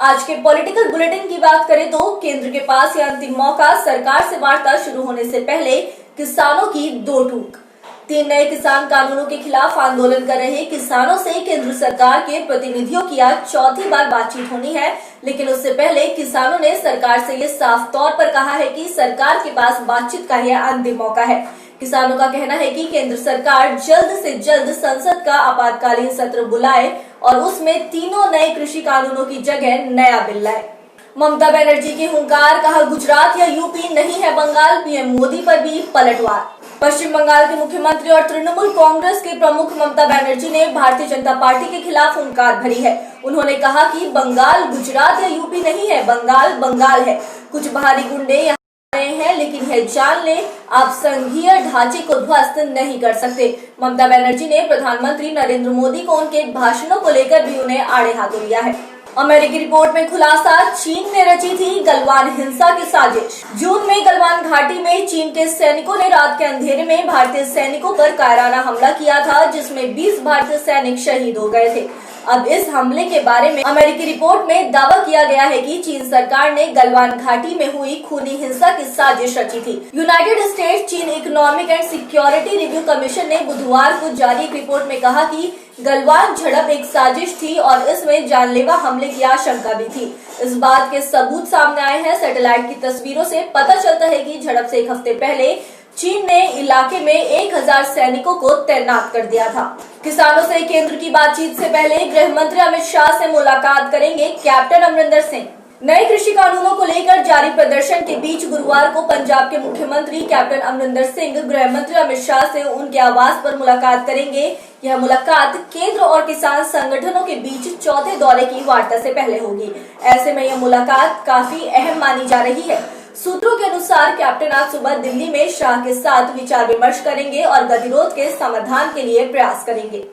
आज के political bulletin की बात करें तो केंद्र के पास यह अंतिम मौका, सरकार से वार्ता शुरू होने से पहले किसानों की दो टूक। 3 नए किसान कानूनों के खिलाफ आंदोलन कर रहे किसानों से केंद्र सरकार के प्रतिनिधियों की आज चौथी बार बातचीत होनी है, लेकिन उससे पहले किसानों ने सरकार से ये साफ तौर पर कहा है कि सरकार के पास बातचीत का यह अंतिम मौका है। किसानों का कहना है कि केंद्र सरकार जल्द से जल्द संसद का आपातकालीन सत्र बुलाए और उसमें तीनों नए कृषि कानूनों की जगह नया बिल लाए। ममता बनर्जी की हुंकार, कहा गुजरात या यूपी नहीं है बंगाल, पीएम मोदी पर भी पलटवार। पश्चिम बंगाल के मुख्यमंत्री और तृणमूल कांग्रेस के प्रमुख ममता बनर्जी ने भारतीय जनता पार्टी के खिलाफ हुंकार भरी है। उन्होंने कहा कि बंगाल गुजरात या यूपी नहीं है, बंगाल बंगाल है। कुछ बाहरी गुंडे यहाँ रहे हैं, लेकिन यह जान ले आप संघीय ढांचे को ध्वस्त नहीं कर सकते। ममता बनर्जी ने प्रधानमंत्री नरेंद्र मोदी को उनके भाषणों को लेकर भी उन्हें आड़े हाथों लिया है। अमेरिकी रिपोर्ट में खुलासा, चीन ने रची थी गलवान हिंसा की साजिश। जून में गलवान घाटी में चीन के सैनिकों ने रात के अंधेरे में भारतीय सैनिकों पर कायराना हमला किया था, जिसमें 20 भारतीय सैनिक शहीद हो गए थे। अब इस हमले के बारे में अमेरिकी रिपोर्ट में दावा किया गया है कि चीन सरकार ने गलवान घाटी में हुई खूनी हिंसा की साजिश रची थी। यूनाइटेड स्टेट्स चीन economic and security review commission ने बुधवार को जारी एक रिपोर्ट में कहा कि गलवान झड़प एक साजिश थी और इसमें जानलेवा हमले की आशंका भी थी। इस बात के सबूत सामने आए हैं। सैटेलाइट की तस्वीरों से पता चलता है कि झड़प से एक हफ्ते पहले चीन ने इलाके में 1000 सैनिकों को तैनात कर दिया था। किसानों से केंद्र की बातचीत से पहले गृह मंत्री अमित शाह से मुलाकात करेंगे कैप्टन अमरिंदर सिंह। नए कृषि कानूनों को लेकर जारी प्रदर्शन के बीच गुरुवार को पंजाब के मुख्यमंत्री कैप्टन अमरिंदर सिंह गृह मंत्री अमित शाह से उनके आवास पर मुलाकात करेंगे। यह मुलाकात केंद्र और किसान संगठनों के बीच चौथे दौरे की वार्ता से पहले होगी। ऐसे में यह मुलाकात काफी अहम मानी जा रही है। सूत्रों के अनुसार कैप्टन आज सुबह दिल्ली में शाह के साथ विचार विमर्श करेंगे और गतिरोध के समाधान के लिए प्रयास करेंगे।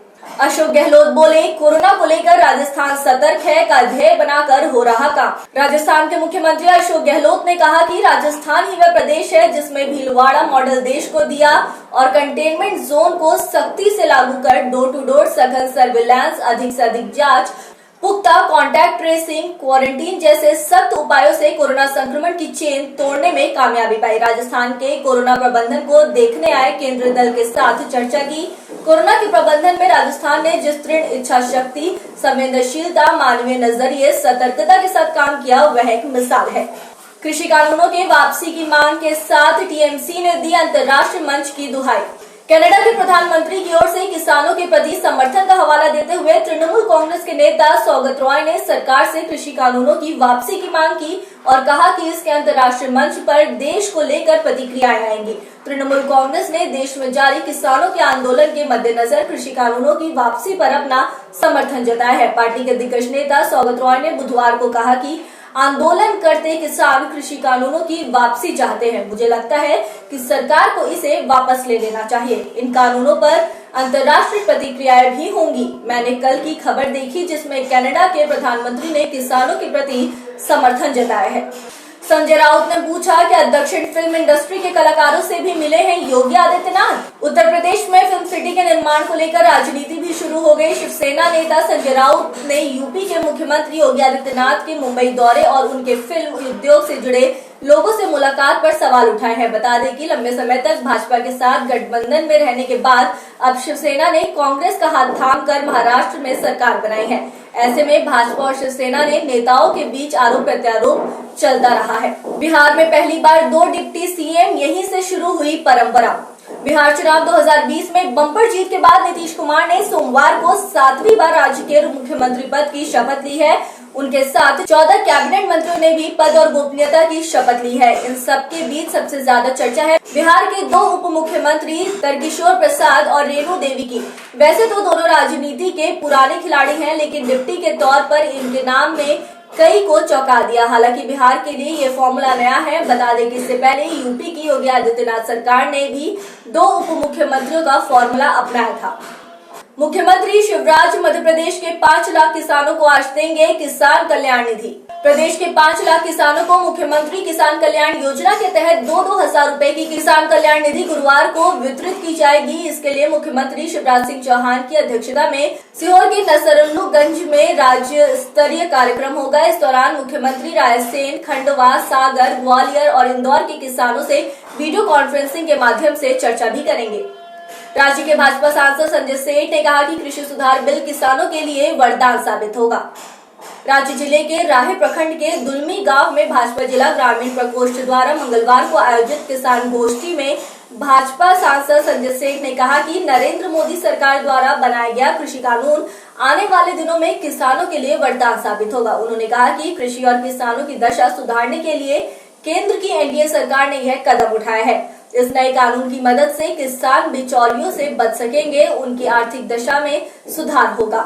अशोक गहलोत बोले, कोरोना को लेकर राजस्थान सतर्क है का ध्येय बनाकर हो रहा काम। राजस्थान के मुख्यमंत्री अशोक गहलोत ने कहा कि राजस्थान ही वह प्रदेश है जिसमें भीलवाड़ा मॉडल देश को दिया और कंटेनमेंट जोन को सख्ती से लागू कर डोर टू डोर सघन सर्विलांस, अधिक से अधिक जांच, पुख्ता कॉन्टैक्ट ट्रेसिंग, क्वारंटीन जैसे सख्त उपायों से कोरोना संक्रमण की चेन तोड़ने में कामयाबी पाई। राजस्थान के कोरोना प्रबंधन को देखने आए केंद्रीय दल के साथ चर्चा की। कोरोना के प्रबंधन में राजस्थान ने जिस दृढ़ इच्छा शक्ति, संवेदनशीलता, मानवीय नजरिए, सतर्कता के साथ काम किया, वह एक मिसाल है। कृषि कानूनों के वापसी की मांग के साथ टीएमसी ने दी अंतर्राष्ट्रीय मंच की दुहाई। कनाडा के प्रधानमंत्री की ओर से किसानों के प्रति समर्थन का हवाला देते हुए तृणमूल कांग्रेस के नेता सौगत रॉय ने सरकार से कृषि कानूनों की वापसी की मांग की और कहा कि इसके अंतर्राष्ट्रीय मंच पर देश को लेकर प्रतिक्रियाएं आएंगी। तृणमूल कांग्रेस ने देश में जारी किसानों के आंदोलन के मद्देनजर कृषि कानूनों की वापसी पर अपना समर्थन जताया है। पार्टी के दिग्गज नेता सौगत रॉय ने बुधवार को कहा कि आंदोलन करते किसान कृषि कानूनों की वापसी चाहते हैं। मुझे लगता है कि सरकार को इसे वापस ले लेना चाहिए। इन कानूनों पर अंतर्राष्ट्रीय प्रतिक्रियाएं भी होंगी। मैंने कल की खबर देखी जिसमें कनाडा के प्रधानमंत्री ने किसानों के प्रति समर्थन जताया है। संजय राउत ने पूछा, क्या दक्षिण फिल्म इंडस्ट्री के कलाकारों से भी मिले हैं योगी आदित्यनाथ? उत्तर प्रदेश में फिल्म सिटी के निर्माण को लेकर राजनीति भी शुरू हो गई। शिवसेना नेता संजय राउत ने यूपी के मुख्यमंत्री योगी आदित्यनाथ के मुंबई दौरे और उनके फिल्म उद्योग से जुड़े लोगों से मुलाकात पर सवाल उठाए हैं। बता दें कि लंबे समय तक भाजपा के साथ गठबंधन में रहने के बाद अब शिवसेना ने कांग्रेस का हाथ थाम कर महाराष्ट्र में सरकार बनाई है। ऐसे में भाजपा और शिवसेना ने नेताओं के बीच आरोप प्रत्यारोप चलता रहा है। बिहार में पहली बार 2 डिप्टी सीएम, यहीं से शुरू हुई परंपरा। बिहार चुनाव 2020 में बम्पर जीत के बाद नीतीश कुमार ने सोमवार को 7वीं बार राज्य के मुख्यमंत्री पद की शपथ ली है। उनके साथ 14 कैबिनेट मंत्रियों ने भी पद और गोपनीयता की शपथ ली है। इन सब के बीच सबसे ज्यादा चर्चा है बिहार के 2 उप मुख्यमंत्री तारकिशोर प्रसाद और रेणु देवी की। वैसे तो दोनों राजनीति के पुराने खिलाड़ी हैं, लेकिन डिप्टी के तौर पर इनके नाम ने कई को चौंका दिया। हालांकि बिहार के लिए ये फॉर्मूला नया है। बता दें कि इससे पहले यूपी की योगी आदित्यनाथ सरकार ने भी 2 उप मुख्यमंत्रियों का फॉर्मूला अपनाया था। मुख्यमंत्री शिवराज मध्य प्रदेश के 5 लाख किसानों को आज देंगे किसान कल्याण निधि। प्रदेश के 5 लाख किसानों को मुख्यमंत्री किसान कल्याण योजना के तहत 2-2 हजार रुपए की किसान कल्याण निधि गुरुवार को वितरित की जाएगी। इसके लिए मुख्यमंत्री शिवराज सिंह चौहान की अध्यक्षता में सीहोर के नसरुल्लागंज में राज्य स्तरीय कार्यक्रम होगा। इस दौरान मुख्यमंत्री रायसेन, खंडवा, सागर, ग्वालियर और इंदौर के किसानों से वीडियो कॉन्फ्रेंसिंग के माध्यम से चर्चा भी करेंगे। राज्य के भाजपा सांसद संजय सेठ ने कहा कि कृषि सुधार बिल किसानों के लिए वरदान साबित होगा। राज्य जिले के राहे प्रखंड के दुलमी गांव में भाजपा जिला ग्रामीण प्रकोष्ठ द्वारा मंगलवार को आयोजित किसान गोष्ठी में भाजपा सांसद संजय सेठ ने कहा कि नरेंद्र मोदी सरकार द्वारा बनाया गया कृषि कानून आने वाले दिनों में किसानों के लिए वरदान साबित होगा। उन्होंने कहा कि कृषि और किसानों की दशा सुधारने के लिए केंद्र की एनडीए सरकार ने यह कदम उठाया है। इस नए कानून की मदद से किसान बिचौलियों से बच सकेंगे, उनकी आर्थिक दशा में सुधार होगा।